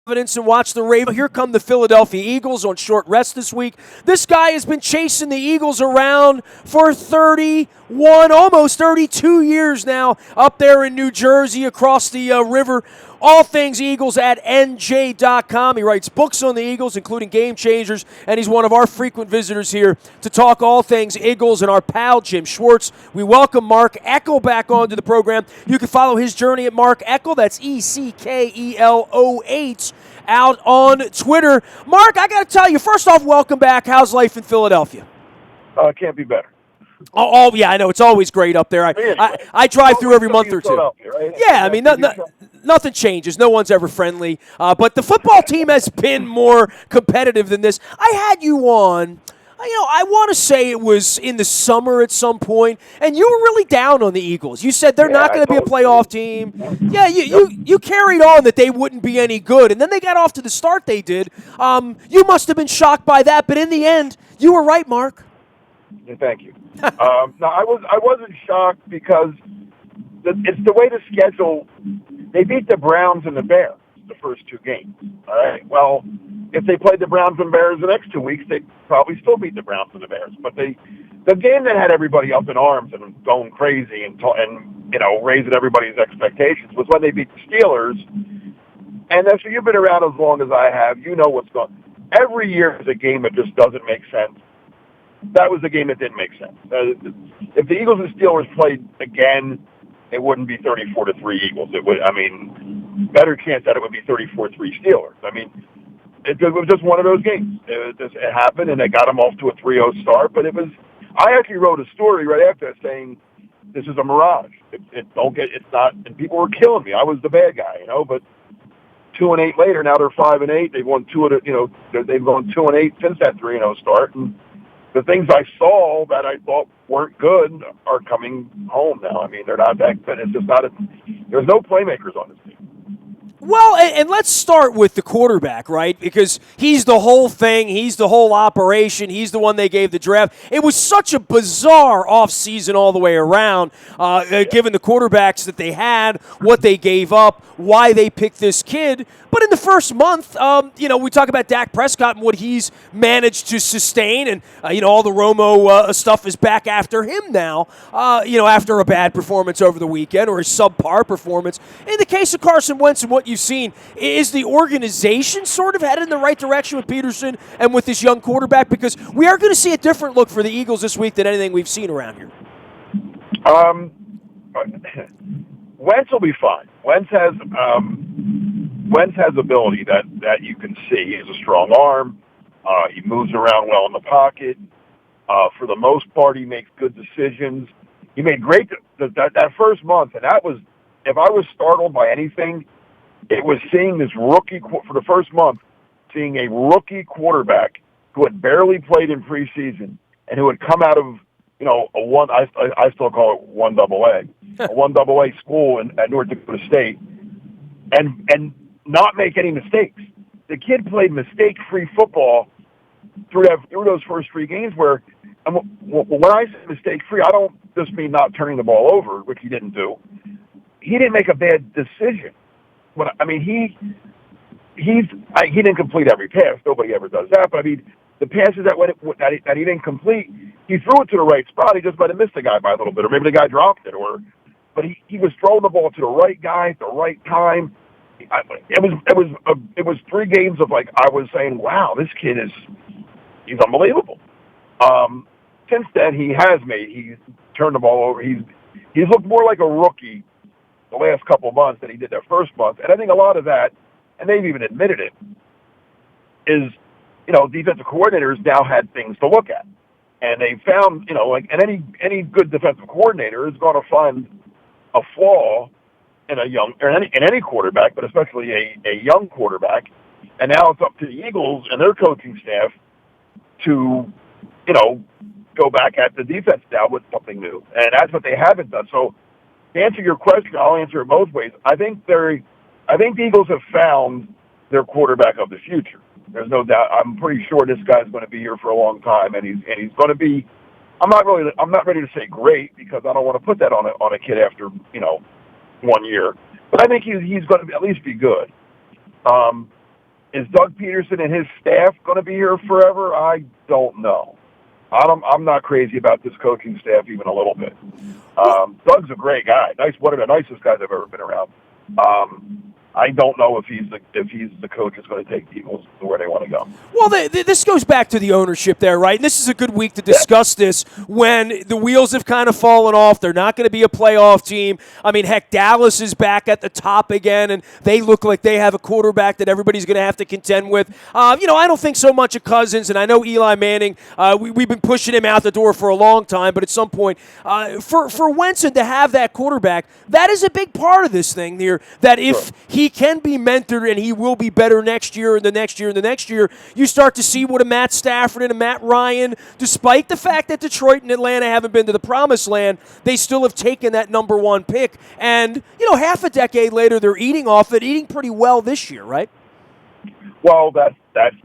And watch the Ravens. Here come the Philadelphia Eagles on short rest this week. This guy has been chasing the Eagles around for 31, almost 32 years now, up there in New Jersey, across the river. All things Eagles at NJ.com. He writes books on the Eagles, including Game Changers, and he's one of our frequent visitors here to talk all things Eagles. And our pal, Jim Schwartz. We welcome Mark Eckel back onto the program. You can follow his journey at Mark Eckel. That's ECKELOH out on Twitter. Mark, I got to tell you, first off, welcome back. How's life in Philadelphia? It can't be better. Oh, yeah, I know. It's always great up there. I drive through every month or two. Right? Yeah, I mean, nothing changes. No one's ever friendly. But the football team has been more competitive than this. I had you on, I want to say it was in the summer at some point, and you were really down on the Eagles. You said they're not going to be a playoff team. Yeah, you carried on that they wouldn't be any good, and then they got off to the start they did. You must have been shocked by that, but in the end, you were right, Mark. Yeah, thank you. No, I wasn't shocked because it's the way the schedule. They beat the Browns and the Bears the first two games. All right. Well, if they played the Browns and Bears the next 2 weeks, they'd probably still beat the Browns and the Bears. But the game that had everybody up in arms and going crazy and raising everybody's expectations was when they beat the Steelers. And so you've been around as long as I have. You know what's going. Every year is a game that just doesn't make sense. That was the game that didn't make sense. If the Eagles and Steelers played again, it wouldn't be 34-3 Eagles. It would. I mean, better chance that it would be 34-3 Steelers. I mean, it was just one of those games. It happened, and they got them off to a 3-0 start. But it was. I actually wrote a story right after that saying this is a mirage. It's not. And people were killing me. I was the bad guy, But 2-8 later, now they're 5-8. They've won they've gone 2-8 since that 3-0 start. And the things I saw that I thought weren't good are coming home now. I mean, they're not that good. It's just not. There's no playmakers on this team. Well, and let's start with the quarterback, right? Because he's the whole thing. He's the whole operation. He's the one they gave the draft. It was such a bizarre offseason all the way around, given the quarterbacks that they had, what they gave up, why they picked this kid. But in the first month, we talk about Dak Prescott and what he's managed to sustain, and all the Romo stuff is back after him now. After a bad performance over the weekend or a subpar performance. In the case of Carson Wentz and what you've seen, is the organization sort of headed in the right direction with Peterson and with this young quarterback? Because we are going to see a different look for the Eagles this week than anything we've seen around here. Wentz will be fine. Wentz has ability that you can see. He has a strong arm. He moves around well in the pocket. For the most part, he makes good decisions. He made great that first month, and that was, if I was startled by anything, it was seeing this rookie for the first month, seeing a rookie quarterback who had barely played in preseason and who had come out of a one. I still call it 1AA, a 1AA school at North Dakota State, and not make any mistakes. The kid played mistake-free football through those first three games. Where when I say mistake-free, I don't just mean not turning the ball over, which he didn't do. He didn't make a bad decision. But I mean, he didn't complete every pass. Nobody ever does that. But I mean, the passes that he didn't complete, he threw it to the right spot. He just might have missed the guy by a little bit, or maybe the guy dropped it, but he was throwing the ball to the right guy at the right time. It was 3 games of I was saying, wow, this kid he's unbelievable. Since then, he's turned the ball over. He's looked more like a rookie the last couple of months than he did that first month. And I think a lot of that, and they've even admitted it, is, defensive coordinators now had things to look at. And they found, and any good defensive coordinator is going to find a flaw in any quarterback, but especially a young quarterback. And now it's up to the Eagles and their coaching staff to, go back at the defense now with something new. And that's what they haven't done. So to answer your question, I'll answer it both ways. I think the Eagles have found their quarterback of the future. There's no doubt. I'm pretty sure this guy's going to be here for a long time, and he's going to be. I'm not ready to say great, because I don't want to put that on a kid after 1 year. But I think he's going to at least be good. Is Doug Peterson and his staff going to be here forever? I don't know. I'm not crazy about this coaching staff even a little bit. Doug's a great guy. One of the nicest guys I've ever been around. I don't know if he's the coach that's going to take the Eagles to where they want to go. Well, this goes back to the ownership there, right? And this is a good week to discuss this when the wheels have kind of fallen off. They're not going to be a playoff team. I mean, heck, Dallas is back at the top again, and they look like they have a quarterback that everybody's going to have to contend with. I don't think so much of Cousins, and I know Eli Manning. We've been pushing him out the door for a long time, but at some point, for Wentz to have that quarterback, that is a big part of this thing here, that if he can be mentored and he will be better next year and the next year and the next year, you start to see what a Matt Stafford and a Matt Ryan, despite the fact that Detroit and Atlanta haven't been to the promised land, they still have taken that number one pick. And, half a decade later, they're eating pretty well this year, right? Well, that's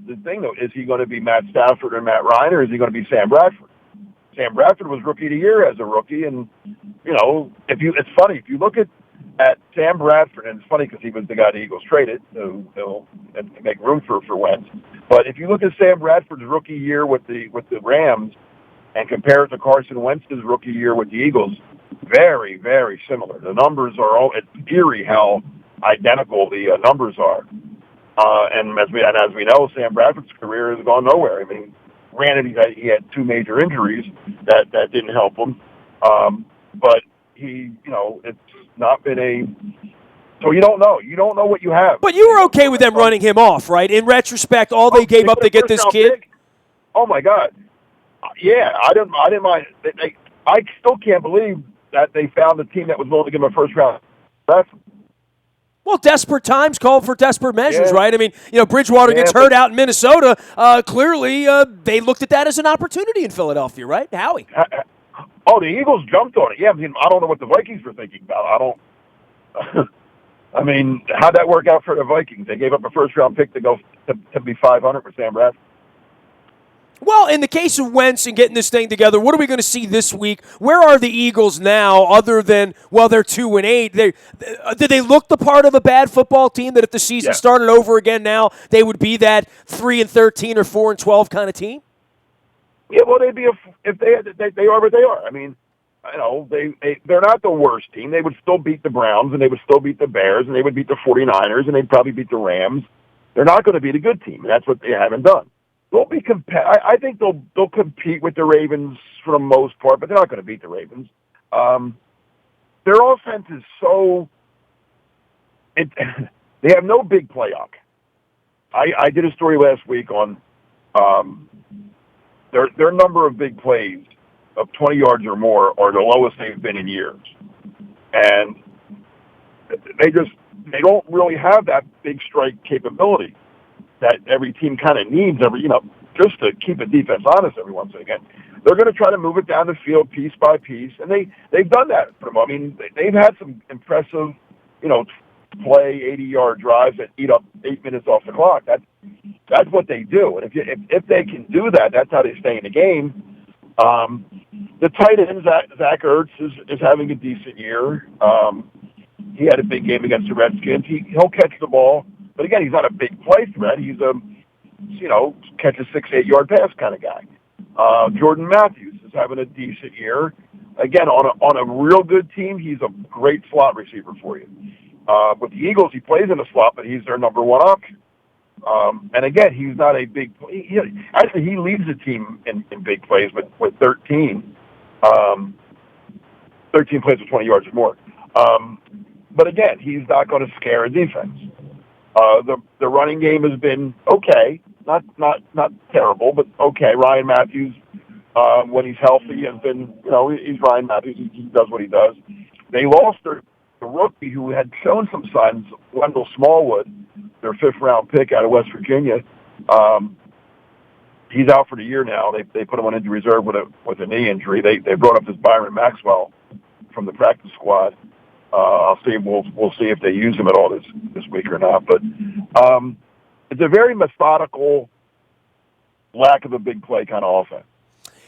the thing, though. Is he going to be Matt Stafford or Matt Ryan, or is he going to be Sam Bradford? Sam Bradford was Rookie of the Year as a rookie, and, it's funny, if you look at Sam Bradford, and it's funny because he was the guy the Eagles traded to make room for Wentz. But if you look at Sam Bradford's rookie year with the Rams and compare it to Carson Wentz's rookie year with the Eagles, very, very similar. The numbers are it's eerie how identical the numbers are. And as we know, Sam Bradford's career has gone nowhere. I mean, granted, he had two major injuries that didn't help him, but he, it's not been so you don't know. You don't know what you have. But you were okay with them running him off, right? In retrospect, all they gave up to get this kid. Pick? Oh my God! Yeah, I didn't mind. I still can't believe that they found a team that was willing to give him a first round. Well, desperate times called for desperate measures, right? I mean, Bridgewater gets hurt out in Minnesota. Clearly, they looked at that as an opportunity in Philadelphia, right? Howie. The Eagles jumped on it. Yeah, I mean, I don't know what the Vikings were thinking about. I mean, how'd that work out for the Vikings? They gave up a first-round pick to go to be 500 for Sam Bradford. Well, in the case of Wentz and getting this thing together, what are we going to see this week? Where are the Eagles now other than, they're 2-8? Did they look the part of a bad football team that if the season started over again now, they would be that 3-13 or 4-12 kind of team? Yeah, well, they'd be if they are what they are. I mean, they're not the worst team. They would still beat the Browns, and they would still beat the Bears, and they would beat the 49ers, and they'd probably beat the Rams. They're not going to beat a good team, and that's what they haven't done. They'll be I think they'll compete with the Ravens for the most part, but they're not going to beat the Ravens. Their offense is they have no big play up. I did a story last week on their number of big plays of 20 yards or more are the lowest they've been in years. And they don't really have that big strike capability that every team kind of needs just to keep a defense honest every once and again. They're going to try to move it down the field piece by piece, and they've done that for them. I mean, they've had some impressive, play 80-yard drives that eat up 8 minutes off the clock. That's what they do, and if they can do that, that's how they stay in the game. The tight end Zach Ertz is having a decent year. He had a big game against the Redskins. He'll catch the ball, but again, he's not a big play threat. He's catch a 6-8 yard pass kind of guy. Jordan Matthews is having a decent year. Again, on a real good team, he's a great slot receiver for you. With the Eagles, he plays in the slot, but he's their number one option. And again, he's not a big play. He leads the team in big plays with 13 plays with 20 yards or more. But again, he's not going to scare a defense. The running game has been okay, not terrible, but okay. Ryan Matthews, when he's healthy, has been, he's Ryan Matthews. He does what he does. They lost the rookie who had shown some signs, Wendell Smallwood, their 5th-round pick out of West Virginia. He's out for the year now. They put him on injury reserve with a knee injury. They brought up this Byron Maxwell from the practice squad. I'll see. We'll see if they use him at all this week or not. But it's a very methodical, lack of a big play kind of offense.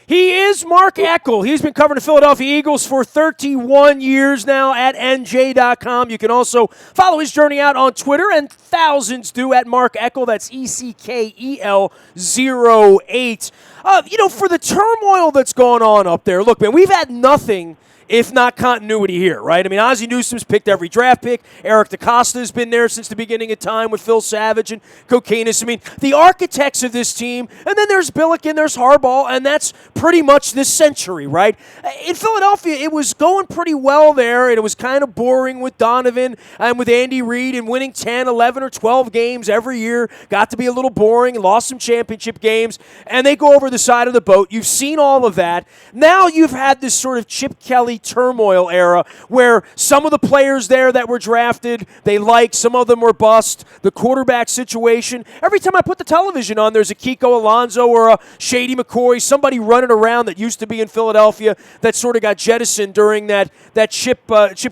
He is Mark Eckel. He's been covering the Philadelphia Eagles for 31 years now at NJ.com. You can also follow his journey out on Twitter, and thousands do, at Mark Eckel. That's ECKEL08. For the turmoil that's going on up there, look, man, we've had nothing if not continuity here, right? I mean, Ozzie Newsome's picked every draft pick. Eric DeCosta's been there since the beginning of time with Phil Savage and Kokanis. I mean, the architects of this team, and then there's Billiken, there's Harbaugh, and that's pretty much this century, right? In Philadelphia, it was going pretty well there, and it was kind of boring with Donovan and with Andy Reid and winning 10, 11, or 12 games every year. Got to be a little boring, lost some championship games, and they go over the side of the boat. You've seen all of that. Now you've had this sort of Chip Kelly turmoil era where some of the players there that were drafted, they like, some of them were bust. The quarterback situation, every time I put the television on, there's a Kiko Alonso or a Shady McCoy, somebody running around that used to be in Philadelphia that sort of got jettisoned during that Chip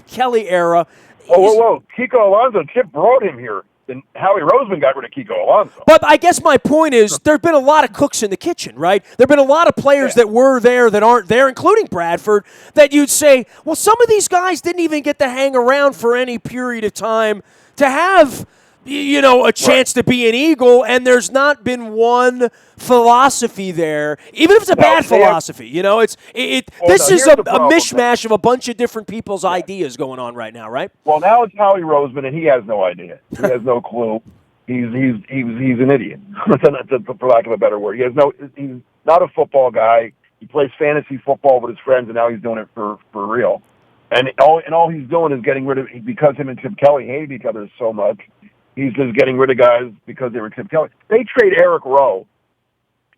Kelly era. Whoa. Kiko Alonso, Chip brought him here. And Howie Roseman got rid of Kiko Alonso. But I guess my point is there have been a lot of cooks in the kitchen, right? There have been a lot of players that were there that aren't there, including Bradford, that you'd say, well, some of these guys didn't even get to hang around for any period of time to have a chance to be an Eagle, and there's not been one philosophy there, even if it's a bad philosophy. This is a mishmash of a bunch of different people's ideas going on right now, right? Well, now it's Howie Roseman, and he has no idea. He has no clue. He's an idiot, for lack of a better word. He's not a football guy. He plays fantasy football with his friends, and now he's doing it for real. And all he's doing is getting rid of, because him and Chip Kelly hated each other so much. He's just getting rid of guys because they were Chip Kelly. They trade Eric Rowe,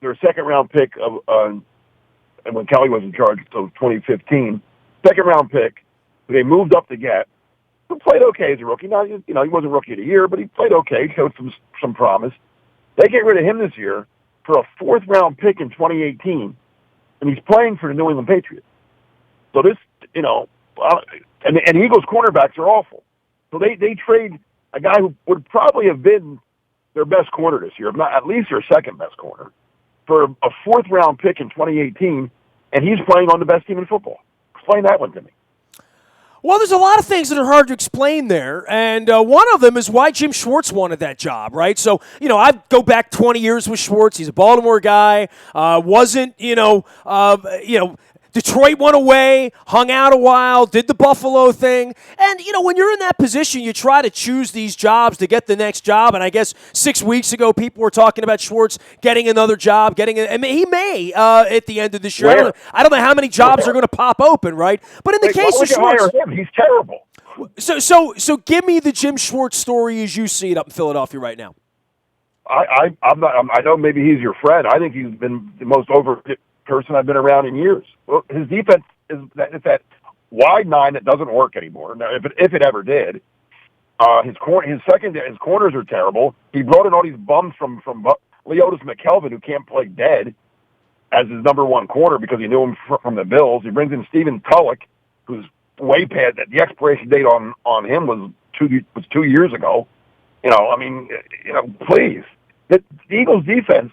their second-round pick and when Kelly was in charge, so 2015, second-round pick, who they moved up to get, who played okay as a rookie. Now, he wasn't Rookie of the Year, but he played okay, showed some promise. They get rid of him this year for a fourth-round pick in 2018, and he's playing for the New England Patriots. So this, and the Eagles' cornerbacks are awful. So they trade a guy who would probably have been their best corner this year, if not at least their second best corner, for a fourth-round pick in 2018, and he's playing on the best team in football. Explain that one to me. Well, there's a lot of things that are hard to explain there, and one of them is why Jim Schwartz wanted that job, right? So, I go back 20 years with Schwartz. He's a Baltimore guy, Detroit went away, hung out a while, did the Buffalo thing. And, when you're in that position, you try to choose these jobs to get the next job. And I guess 6 weeks ago, people were talking about Schwartz getting another job, he may at the end of this year. I don't know how many jobs are going to pop open, right? But in the case of Schwartz, he's terrible. So give me the Jim Schwartz story as you see it up in Philadelphia right now. I know maybe he's your friend. I think he's been the most overrated person I've been around in years. Well, his defense is that wide nine that doesn't work anymore. Now, if it ever did, his corners are terrible. He brought in all these bums from Leotis McKelvin, who can't play dead, as his number one corner because he knew him from the Bills. He brings in Stephen Tulloch, who's way past that. The expiration date on him was 2 years ago. Please. The Eagles defense,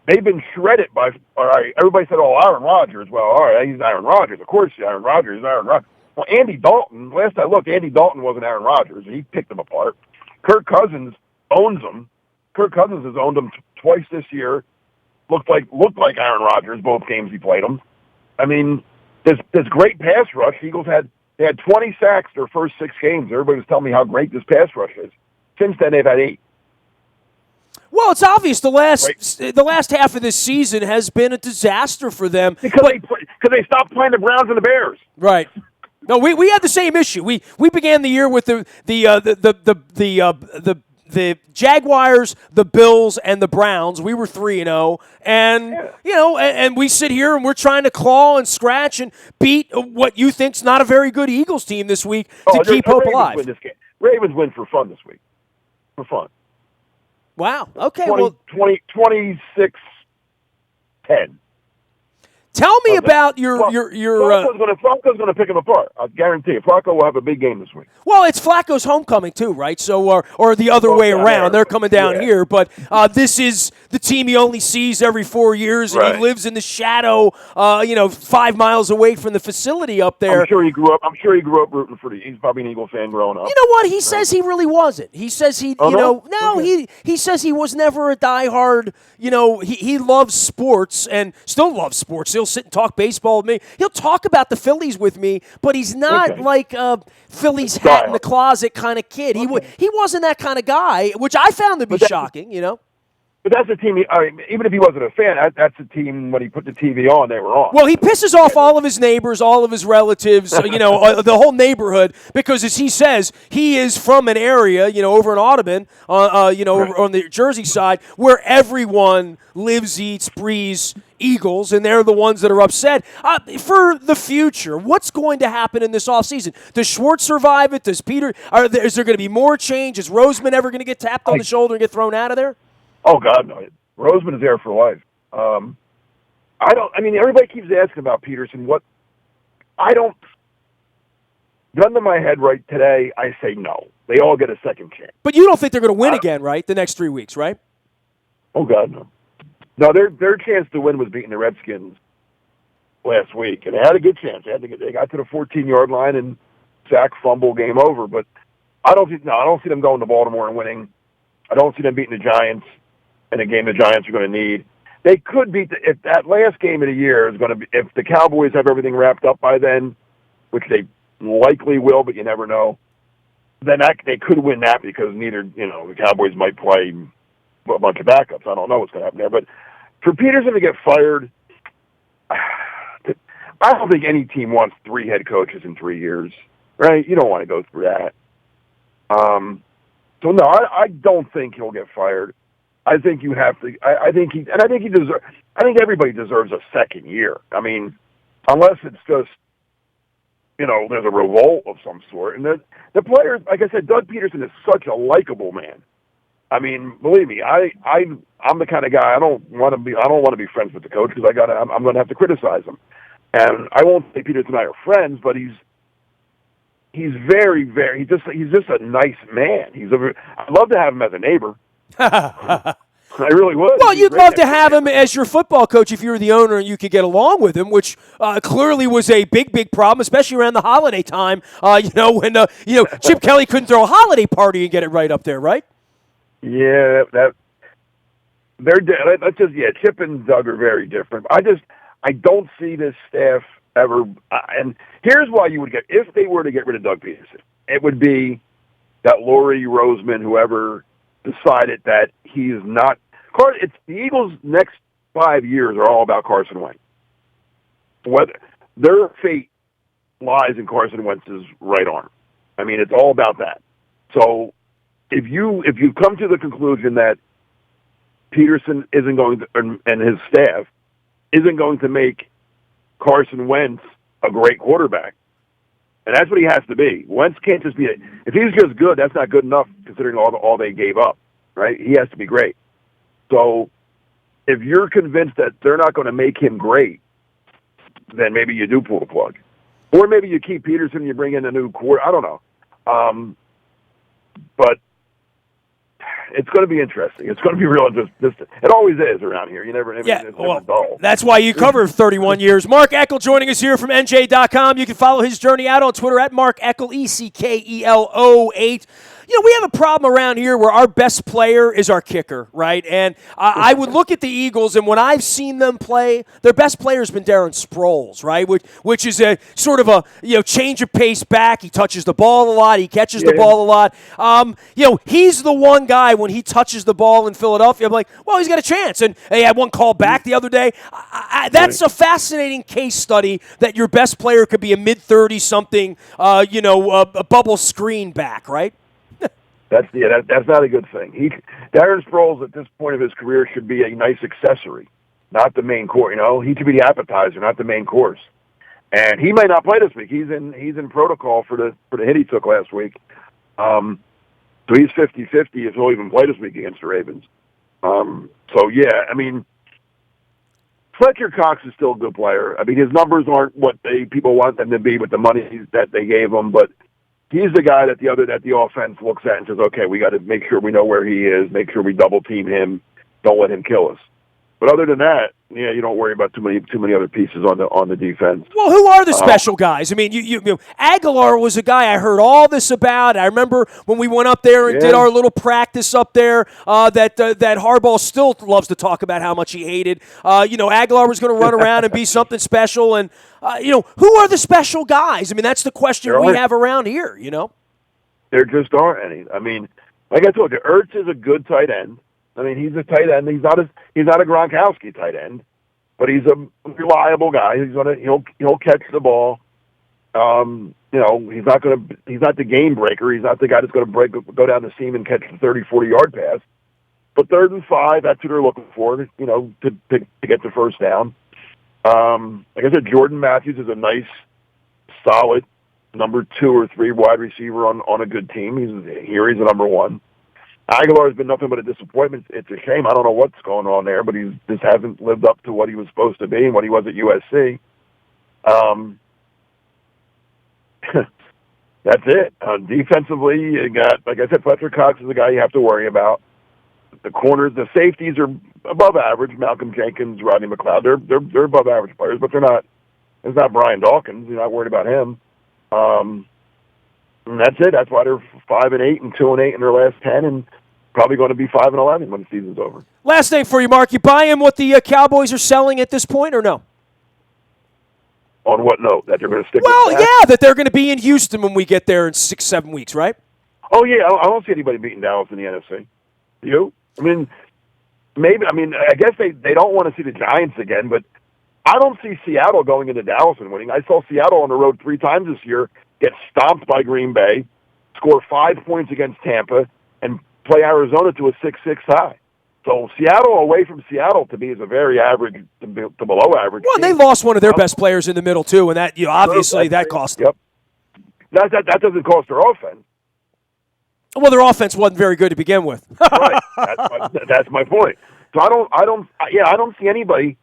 they've been shredded by, all right, everybody said, Aaron Rodgers. Well, all right, he's Aaron Rodgers. Of course, Aaron Rodgers is Aaron Rodgers. Well, Andy Dalton, last I looked, Andy Dalton wasn't Aaron Rodgers. He picked them apart. Kirk Cousins owns them. Kirk Cousins has owned them twice this year. Looked like Aaron Rodgers both games he played them. This great pass rush. Eagles had 20 sacks their first 6 games. Everybody was telling me how great this pass rush is. Since then, they've had 8. Well, it's obvious the last half of this season has been a disaster for them because they stopped playing the Browns and the Bears. Right. No, we had the same issue. We began the year with the Jaguars, the Bills, and the Browns. We were 3-0, and we sit here and we're trying to claw and scratch and beat what you think's not a very good Eagles team this week to keep hope alive. Win this game. Ravens win for fun this week. For fun. Wow. Okay. 26-10. Tell me about your. Flacco's going to pick him apart. I guarantee you. Flacco will have a big game this week. Well, it's Flacco's homecoming too, right? So, or the other way around. They're coming down here, but this is the team he only sees every 4 years, and he Right. lives in the shadow, 5 miles away from the facility up there. I'm sure he grew up rooting for he's probably an Eagle fan growing up. You know what? He says he really wasn't. He says Okay. he says he was never a diehard, he loves sports and still loves sports. He'll sit and talk baseball with me. He'll talk about the Phillies with me, but he's not Okay. like a Phillies hat in the Diehard. closet kind of kid. Okay. He wasn't that kind of guy, which I found to be shocking, But that's a team. Even if he wasn't a fan, that's a team. When he put the TV on, they were on. Well, he pisses off all of his neighbors, all of his relatives, the whole neighborhood, because as he says, he is from an area, over in Audubon, over on the Jersey side, where everyone lives, eats, breathes Eagles, and they're the ones that are upset. For the future, what's going to happen in this offseason? Does Schwartz survive it? Does Peter? Is there going to be more change? Is Roseman ever going to get tapped on the shoulder and get thrown out of there? Oh God, no! Roseman is there for life. I don't. I mean, everybody keeps asking about Peterson. What? I don't. Gun to my head right today, I say no. They all get a second chance. But you don't think they're going to win again, right? The next 3 weeks, right? Oh God, no. No, their chance to win was beating the Redskins last week, and they had a good chance. They got to the 14-yard line and sack, fumble, game over. But I don't see them going to Baltimore and winning. I don't see them beating the Giants in a game the Giants are going to need. They could beat if that last game of the year is going to be if the Cowboys have everything wrapped up by then, which they likely will, but you never know. Then they could win that because the Cowboys might play a bunch of backups. I don't know what's going to happen there, but for Peterson to get fired, I don't think any team wants 3 head coaches in 3 years, right? You don't want to go through that. So no, I don't think he'll get fired. I think you have to. I think he deserves. I think everybody deserves a second year. I mean, unless it's just there's a revolt of some sort. And the players, like I said, Doug Peterson is such a likable man. I mean, believe me, I'm the kind of guy I don't want to be friends with the coach because I'm going to have to criticize him. And I won't say Peterson and I are friends, but he's very, very he's just a nice man. I'd love to have him as a neighbor. I really would. Well, you'd love to have him as your football coach if you were the owner and you could get along with him, which clearly was a big, big problem, especially around the holiday time. When Chip Kelly couldn't throw a holiday party and get it right up there, right? Yeah, Chip and Doug are very different. I don't see this staff ever. And here's why you would if they were to get rid of Doug Peterson, it would be that Laurie, Roseman, whoever decided that he is not. It's the Eagles' next 5 years are all about Carson Wentz. Whether their fate lies in Carson Wentz's right arm. I mean, it's all about that. So if you come to the conclusion that Peterson isn't going to, and his staff isn't going to make Carson Wentz a great quarterback, and that's what he has to be. Wentz can't just be if he's just good, that's not good enough considering all they gave up, right? He has to be great. So if you're convinced that they're not going to make him great, then maybe you do pull the plug. Or maybe you keep Peterson and you bring in a new quarter. I don't know. But it's going to be interesting. It's going to be real interesting. It always is around here. You never. It's never dull. That's why you cover 31 years. Mark Eckel joining us here from NJ.com. You can follow his journey out on Twitter at Mark Eckel, ECKELO8. We have a problem around here where our best player is our kicker, right? And I would look at the Eagles, and when I've seen them play, their best player has been Darren Sproles, right? Which is a sort of a change of pace back. He touches the ball a lot. He catches the ball a lot. He's the one guy when he touches the ball in Philadelphia, I'm like, well, he's got a chance. And he had one call back the other day. That's a fascinating case study that your best player could be a mid-30-something, a bubble screen back, right? That's not a good thing. Darren Sproles at this point of his career should be a nice accessory, not the main course. He should be the appetizer, not the main course. And he may not play this week. He's in protocol for the hit he took last week. So he's 50-50 if he'll even play this week against the Ravens. Fletcher Cox is still a good player. I mean, his numbers aren't what people want them to be with the money that they gave him, but he's the guy that the offense looks at and says, okay, we got to make sure we know where he is, make sure we double team him, don't let him kill us. But other than that, yeah, you don't worry about too many other pieces on the defense. Well, who are the special guys? I mean, you know, Aguilar was a guy I heard all this about. I remember when we went up there and did our little practice up there that Harbaugh still loves to talk about how much he hated. You know, Aguilar was going to run around and be something special. And, you know, who are the special guys? I mean, that's the question we have around here, you know? There just aren't any. I mean, like I told you, Ertz is a good tight end. I mean, he's a tight end. He's not a Gronkowski tight end, but he's a reliable guy. He'll catch the ball. You know, he's not the game breaker. He's not the guy that's going to go down the seam and catch the 30, 40-yard pass. But 3rd and 5, that's what they're looking for. You know, to get the first down. Like I said, Jordan Matthews is a nice, solid number 2 or 3 wide receiver on a good team. He's a number 1. Aguilar has been nothing but a disappointment. It's a shame. I don't know what's going on there, but he just hasn't lived up to what he was supposed to be and what he was at USC. That's it. Defensively, you got, like I said, Fletcher Cox is the guy you have to worry about. The corners, the safeties are above average. Malcolm Jenkins, Rodney McLeod, they're above average players, but they're not. It's not Brian Dawkins. You're not worried about him. And that's it. That's why they're 5-8 and 2-8 in their last 10, and probably going to be 5-11 when the season's over. Last thing for you, Mark. You buying what the Cowboys are selling at this point, or no? On what note? That they're going to stick Well, with yeah, that they're going to be in Houston when we get there in 6-7 weeks, right? Oh, yeah. I don't see anybody beating Dallas in the NFC. You? I mean, maybe. I mean, I guess they don't want to see the Giants again, but I don't see Seattle going into Dallas and winning. I saw Seattle on the road 3 times this year get stomped by Green Bay, score 5 points against Tampa, and play Arizona to a 6-6 tie. So Seattle, away from Seattle, to me, is a very average to below average. Well, they lost one of their best players in the middle, too, and that obviously that cost them. Yep. That doesn't cost their offense. Well, their offense wasn't very good to begin with. Right. That's my point. So I don't see anybody.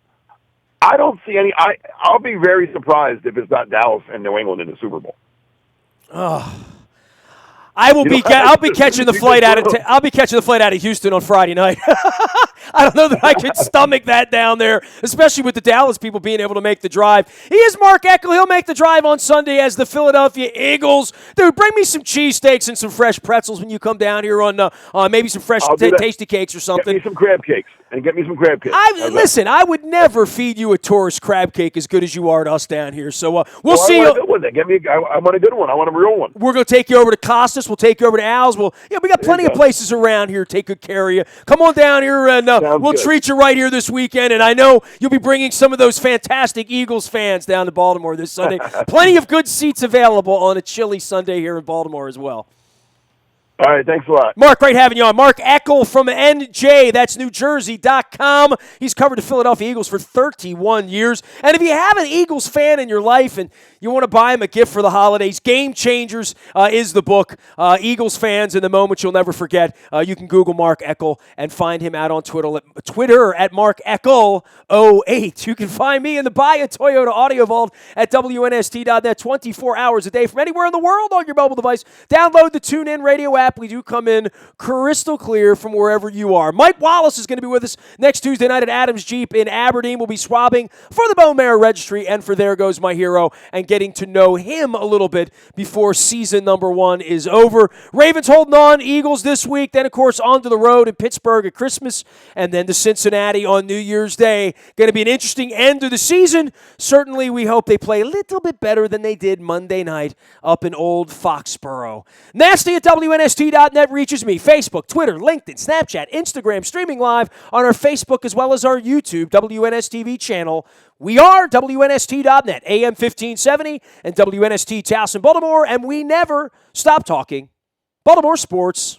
I don't see any. I'll be very surprised if it's not Dallas and New England in the Super Bowl. I'll be catching the flight out of Houston on Friday night. I don't know that I could stomach that down there, especially with the Dallas people being able to make the drive. He is Mark Eckel. He'll make the drive on Sunday as the Philadelphia Eagles. Dude, bring me some cheesesteaks and some fresh pretzels when you come down here on maybe some fresh tasty cakes or something. Get me some crab cakes. Listen, I would never feed you a tourist crab cake as good as you are to us down here. So we'll see. I want a good one. I want a good one. I want a real one. We're going to take you over to Costas. We'll take you over to Al's. We got plenty of places around here to take good care of you. Come on down here, and we'll treat you right here this weekend. And I know you'll be bringing some of those fantastic Eagles fans down to Baltimore this Sunday. Plenty of good seats available on a chilly Sunday here in Baltimore as well. All right, thanks a lot. Mark, great having you on. Mark Eckel from NJ, that's NewJersey.com. He's covered the Philadelphia Eagles for 31 years. And if you have an Eagles fan in your life and you want to buy him a gift for the holidays, Game Changers is the book. Eagles fans in the moment you'll never forget. You can Google Mark Eckel and find him out on Twitter at Mark Eckel08. You can find me in the Buy Toyota Audio Vault at WNST.net 24 hours a day from anywhere in the world on your mobile device. Download the TuneIn Radio app. We do come in crystal clear from wherever you are. Mike Wallace is going to be with us next Tuesday night at Adams Jeep in Aberdeen. We'll be swabbing for the Bone Marrow Registry and for There Goes My Hero and getting to know him a little bit before season number 1 is over. Ravens holding on, Eagles this week, then of course onto the road in Pittsburgh at Christmas, and then to Cincinnati on New Year's Day. Going to be an interesting end to the season. Certainly we hope they play a little bit better than they did Monday night up in old Foxborough. Nasty at WNST.net reaches me. Facebook, Twitter, LinkedIn, Snapchat, Instagram, streaming live on our Facebook as well as our YouTube WNSTV channel. We are WNST.net, AM 1570 and WNST Towson, Baltimore, and we never stop talking Baltimore sports.